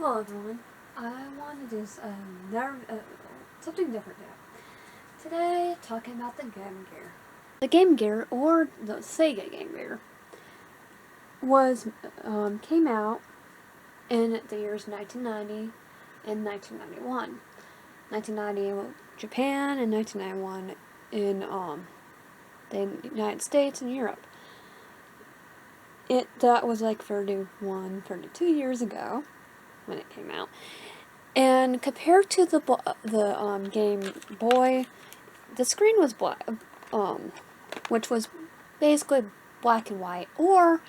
Hello everyone, I want to do something different today, talking about the Game Gear. The Game Gear, or the Sega Game Gear, came out in the years 1990 and 1991. 1990 in Japan and 1991 in the United States and Europe. That was like 32 years ago when it came out. And compared to the Game Boy, the screen was black, which was basically black and white, or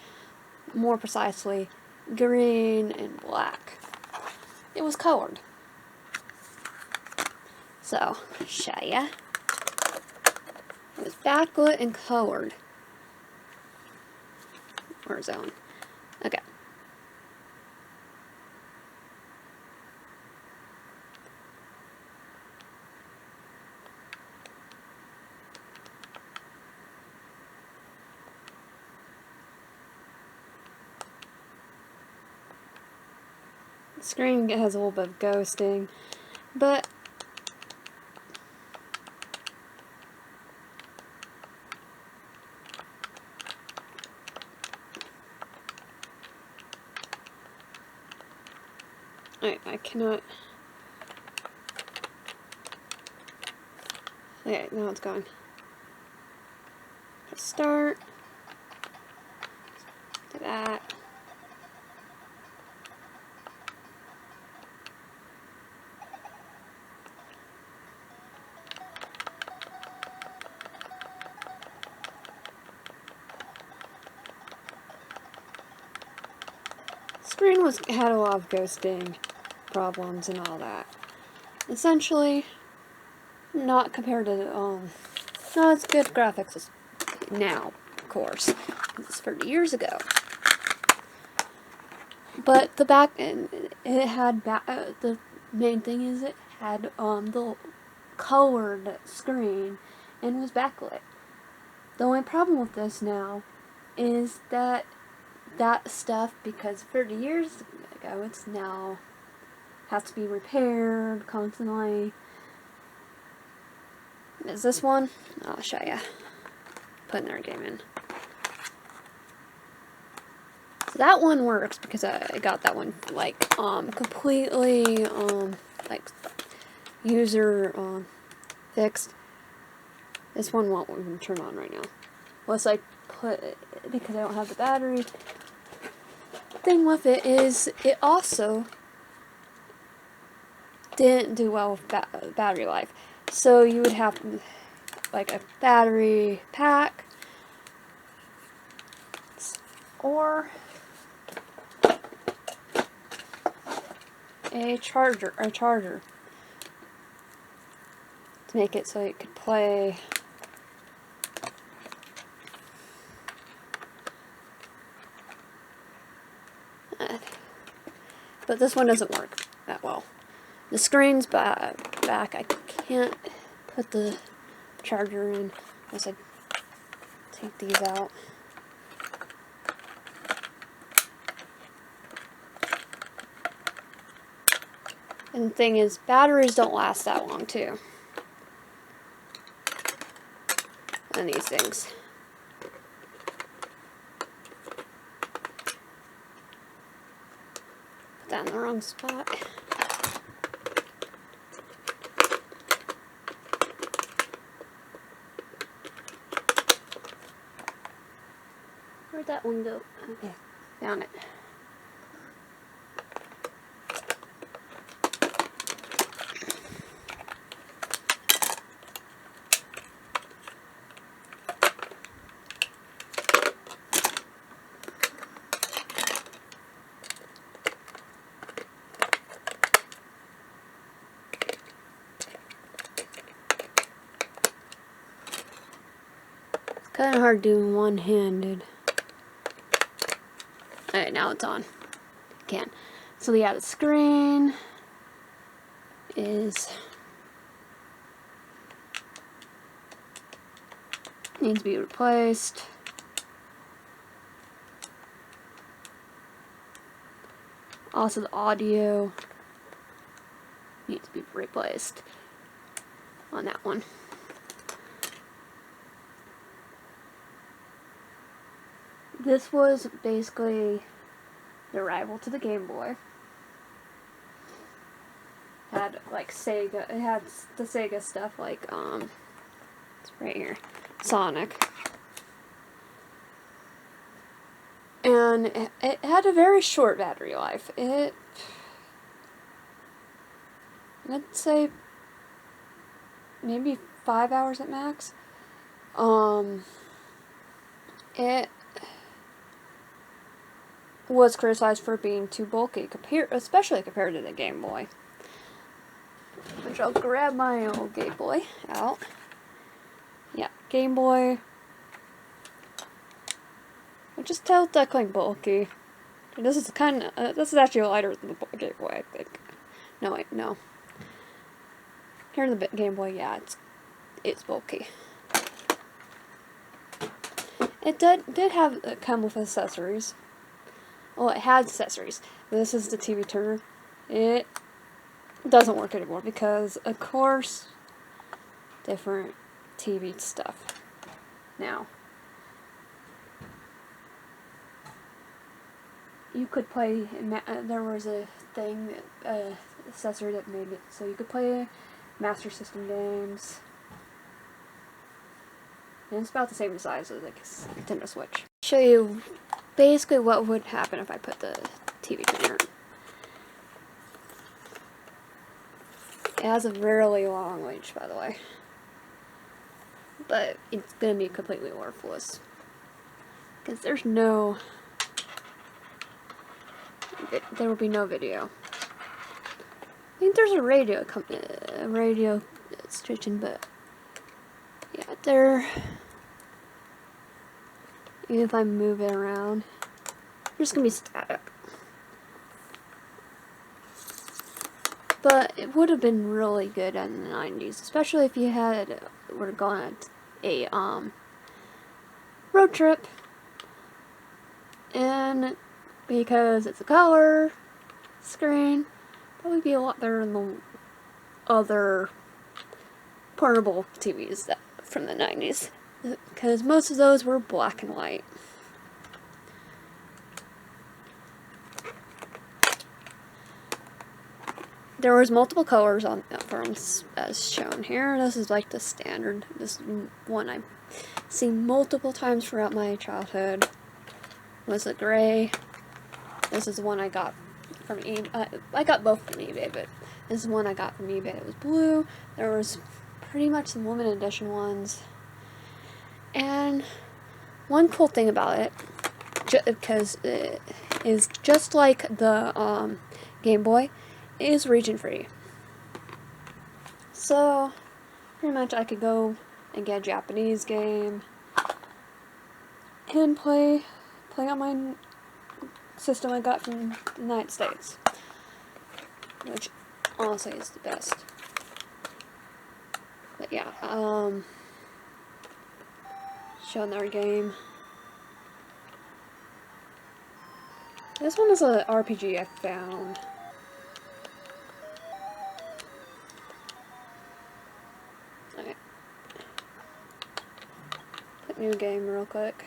more precisely, green and black. It was colored. So, show ya. It was backlit and colored. Where's that one? Okay. The screen has a little bit of ghosting, but I cannot. Okay, now it's going. Let's start. Do that. Screen had a lot of ghosting problems and all that. Essentially, not compared to not as good graphics as now, of course, because it's 30 years ago. But the main thing is it had the colored screen and was backlit. The only problem with this now is that stuff, because 30 years ago, it's now has to be repaired constantly. Is this one? I'll show ya. Putting our game in. So that one works because I got that one like completely like user fixed. This one won't even turn on right now. Unless I put it, because I don't have the battery. Thing with it is it also didn't do well with battery life. So you would have like a battery pack or a charger to make it so it could play. But this one doesn't work that well. The screen's back. I can't put the charger in unless I take these out. And the thing is, batteries don't last that long too. And these things. Put that in the wrong spot. Where'd that one go? Okay, found it. Kind of hard doing one-handed. Alright, now it's on. Can. So yeah, the screen needs to be replaced. Also, the audio needs to be replaced on that one. This was basically the rival to the Game Boy. Had like Sega, it had the Sega stuff like it's right here, Sonic. And it had a very short battery life. I'd say maybe 5 hours at max. It was criticized for being too bulky, especially compared to the Game Boy. Which I'll grab my old Game Boy out. Yeah, Game Boy. It just tells that kind of bulky. And this is this is actually lighter than the Game Boy, I think. No, wait, no. Here in the Game Boy, yeah, it's bulky. It did have come with accessories. Well, it had accessories. This is the TV turner. It doesn't work anymore because, of course, different TV stuff. Now, you could play, there was a thing, accessory that made it so you could play Master System games. And it's about the same size as like a Nintendo Switch. Show you basically what would happen if I put the TV tuner. It has a really long reach, by the way. But it's going to be completely worthless. Because there will be no video. I think there's a radio station, but yeah, even if I move it around, there's going to be static. But it would have been really good in the 90s, especially if you were going on a road trip. And because it's a color screen, probably be a lot better than the other portable TVs from the 90s. Because most of those were black and white. There was multiple colors on as shown here. This is like the standard. This one I've seen multiple times throughout my childhood. Was the gray. This is the one I got from eBay. I got both from eBay, but this is one I got from eBay. It was blue. There was pretty much some limited edition ones. And one cool thing about it, because it is just like the Game Boy, is region free. So pretty much I could go and get a Japanese game and play on my system I got from the United States, which honestly is the best. But yeah, show another game. This one is an RPG I found. Okay. Put new game real quick.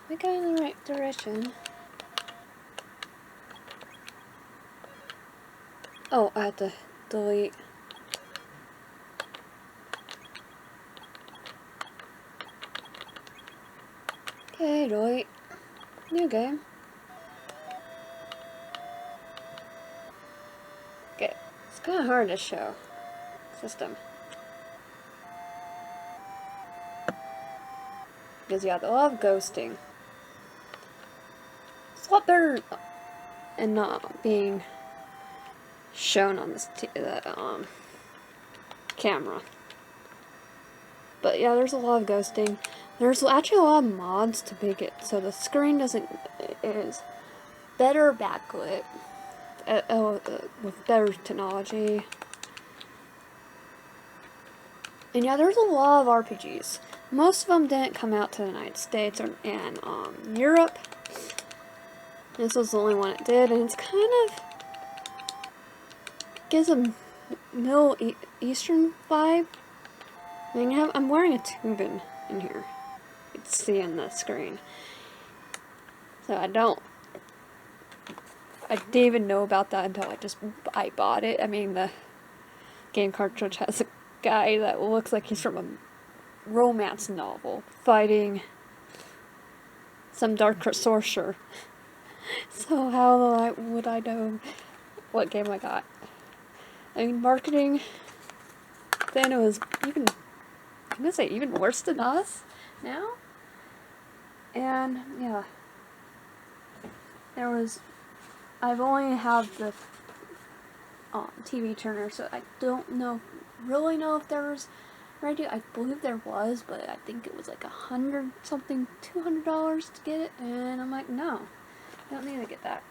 We go in the right direction. Oh, I have to delete. Okay, delete. New game. Okay, it's kind of hard to show. System. Because you have a lot of ghosting. It's a lot better and not being shown on this camera. But yeah, there's a lot of ghosting. There's actually a lot of mods to make it so the screen is better backlit with better technology. And yeah, there's a lot of RPGs. most of them didn't come out to the United States or and Europe. This was the only one it did, and it's kind of gives a Middle Eastern vibe. I mean, I'm wearing a turban in here. You can see in the screen. So I didn't even know about that until I bought it. I mean, the game cartridge has a guy that looks like he's from a romance novel fighting some dark sorcerer. So how would I know what game I got? I mean, marketing then it was even, I'm gonna say even worse than us now. And yeah, I've only have the TV turner, so I don't really know if there was radio. I believe there was, but I think it was like $100 something, $200 to get it, and I'm like, no, I don't need to get that.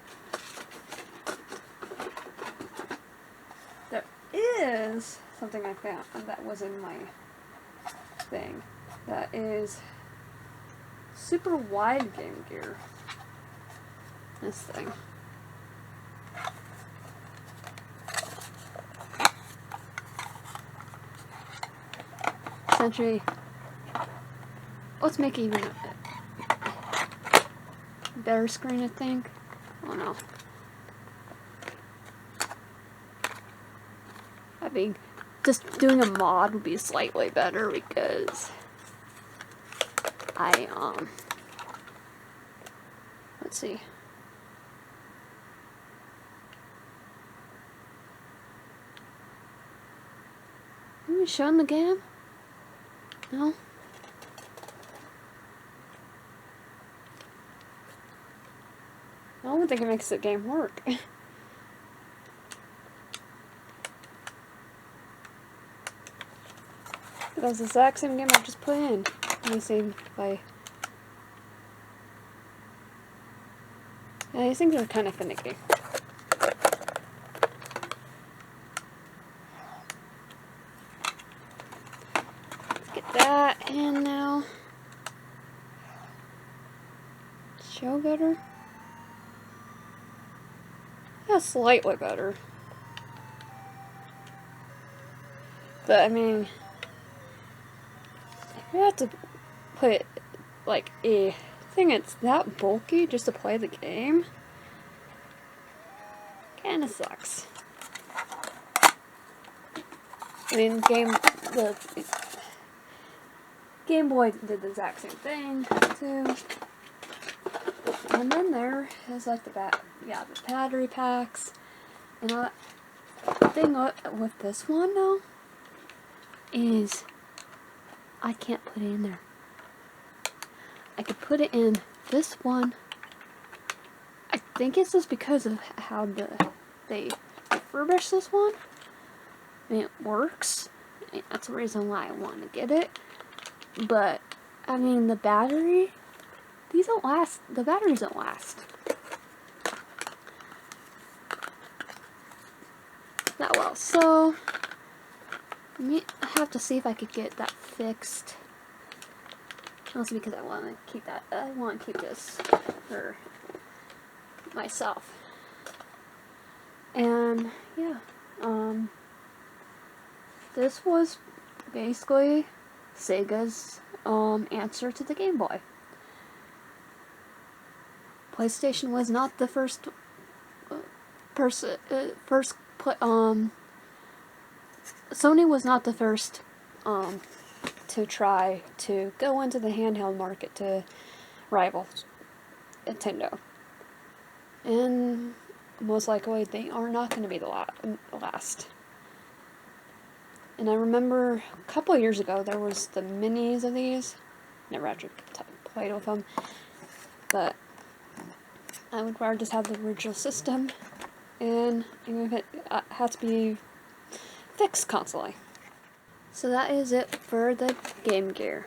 There is something I found that was in my thing that is super wide Game Gear. This thing. Essentially, let's make it even a better screen, I think. Oh no. I mean, just doing a mod would be slightly better because let's see. Are we showing the game? No? I don't think it makes the game work. That was the exact same game I just put in. Let me see if I... Yeah, these things are kind of finicky. Let's get that in now. Show better? Yeah, slightly better. But I mean, if you have to put like a thing that's that bulky just to play the game, kinda sucks. I mean, the Game Boy did the exact same thing too. And then there is like the battery packs and all that. The thing with this one though is I can't put it in there. I could put it in this one. I think it's just because of how they refurbish this one. I mean, it works. That's the reason why I want to get it. But I mean, the battery. These don't last. The batteries don't last that well. So I have to see if I could get that fixed. Also because I want to keep that. I want to keep this for myself. And yeah, this was basically Sega's answer to the Game Boy. PlayStation was not the first Sony was not the first to try to go into the handheld market to rival Nintendo. And most likely they are not going to be the last. And I remember a couple of years ago there was the minis of these. Never actually played with them. But I would rather just have the original system, and even if it has to be fixed constantly. So that is it for the Game Gear.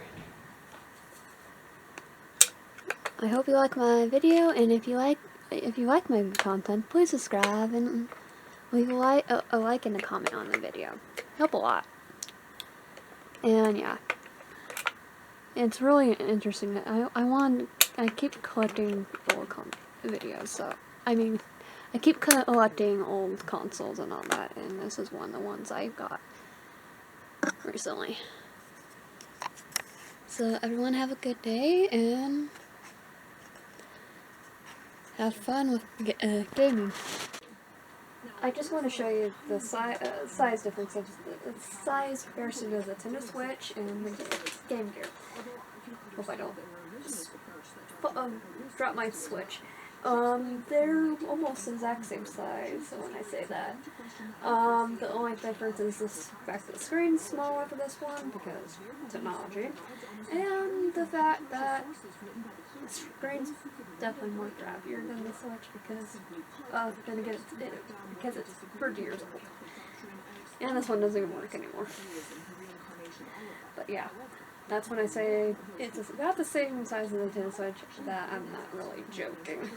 I hope you like my video, and if you like my content, please subscribe and leave a like and a comment on the video. Help a lot. And yeah. It's really interesting. I keep collecting old videos, so, I mean, I keep collecting old consoles and all that, and this is one of the ones I got recently. So everyone have a good day, and have fun with gaming. I just want to show you the size difference of the size comparison of the Nintendo Switch and the Game Gear. Hope I don't drop my Switch. They're almost the exact same size when I say that. The only difference is the fact that the screen's smaller for this one because technology, and the fact that the screen's definitely more grabbier than the Switch because, then again, because it's 30 years old. And this one doesn't even work anymore. But yeah, that's when I say it's about the same size as the Nintendo Switch that I'm not really joking.